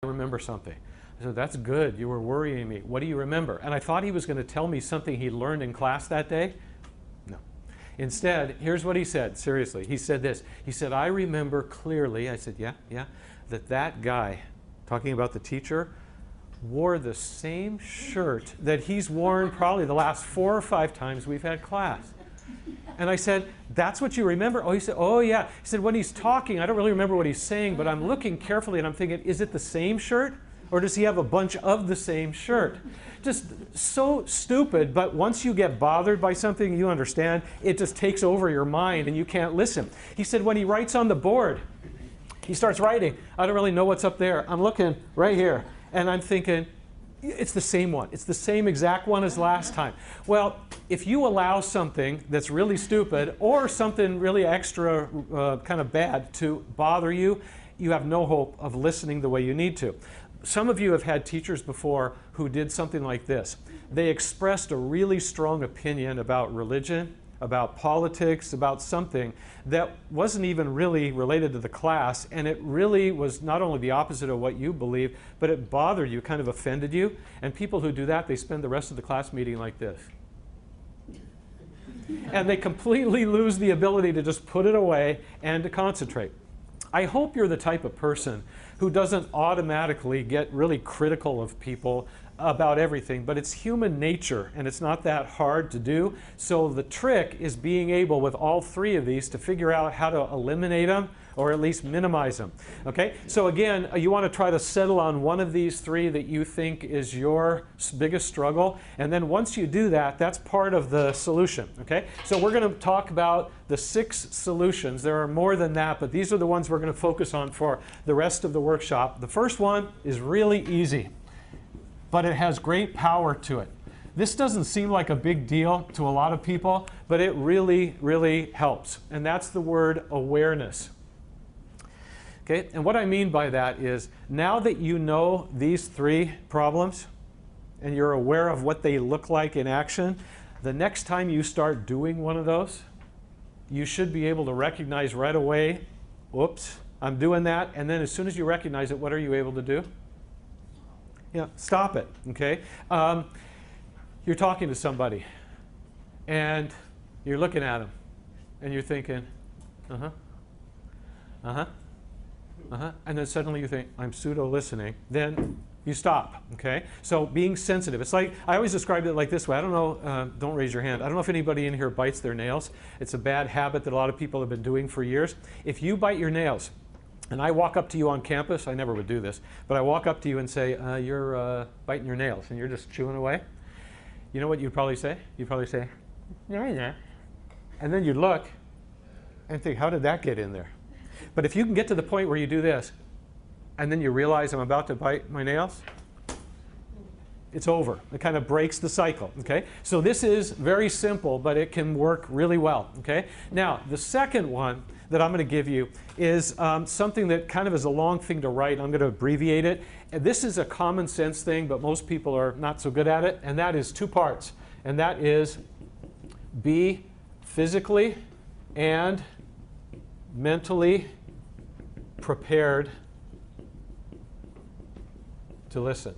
remember something. I said, that's good. You were worrying me. What do you remember? And I thought he was going to tell me something he learned in class that day. No. Instead, here's what he said. Seriously, he said this. He said, I remember clearly, I said, yeah, that guy, talking about the teacher, wore the same shirt that he's worn probably the last 4 or 5 times we've had class. And I said, that's what you remember? Oh, he said, oh yeah. He said, when he's talking, I don't really remember what he's saying, but I'm looking carefully and I'm thinking, is it the same shirt? Or does he have a bunch of the same shirt? Just so stupid, but once you get bothered by something, you understand, it just takes over your mind and you can't listen. He said when he writes on the board, he starts writing. I don't really know what's up there. I'm looking right here and I'm thinking, it's the same one. It's the same exact one as last time. Well, if you allow something that's really stupid or something really extra kind of bad to bother you, you have no hope of listening the way you need to. Some of you have had teachers before who did something like this. They expressed a really strong opinion about religion, about politics, about something that wasn't even really related to the class, and it really was not only the opposite of what you believe, but it bothered you, kind of offended you. And people who do that, they spend the rest of the class meeting like this. And they completely lose the ability to just put it away and to concentrate. I hope you're the type of person who doesn't automatically get really critical of people about everything, but it's human nature and it's not that hard to do. So the trick is being able with all 3 of these to figure out how to eliminate them or at least minimize them. Okay? So again, you want to try to settle on one of these 3 that you think is your biggest struggle, and then once you do that, that's part of the solution. Okay? So we're going to talk about the 6 solutions. There are more than that, but these are the ones we're going to focus on for the rest of the workshop. The first one is really easy, but it has great power to it. This doesn't seem like a big deal to a lot of people, but it really, really helps. And that's the word awareness. Okay? And what I mean by that is, now that you know these 3 problems, and you're aware of what they look like in action, the next time you start doing one of those, you should be able to recognize right away, whoops, I'm doing that. And then as soon as you recognize it, what are you able to do? Yeah, stop it, okay? You're talking to somebody, and you're looking at them, and you're thinking, and then suddenly you think, I'm pseudo-listening. Then you stop, okay? So being sensitive. It's like, I always describe it like this way. I don't know, don't raise your hand. I don't know if anybody in here bites their nails. It's a bad habit that a lot of people have been doing for years. If you bite your nails, and I walk up to you on campus, I never would do this, but I walk up to you and say, you're biting your nails, and you're just chewing away. You know what you'd probably say? You'd probably say, yeah. And then you'd look and think, how did that get in there? But if you can get to the point where you do this, and then you realize I'm about to bite my nails, it's over. It kind of breaks the cycle, okay? So this is very simple, but it can work really well, okay? Now, the second one that I'm going to give you is something that kind of is a long thing to write. I'm going to abbreviate it. And this is a common sense thing, but most people are not so good at it, and that is 2 parts. And that is be physically and mentally prepared to listen.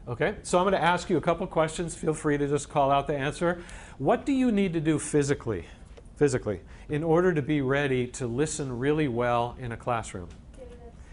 Okay, so I'm going to ask you a couple questions. Feel free to just call out the answer. What do you need to do physically, in order to be ready to listen really well in a classroom?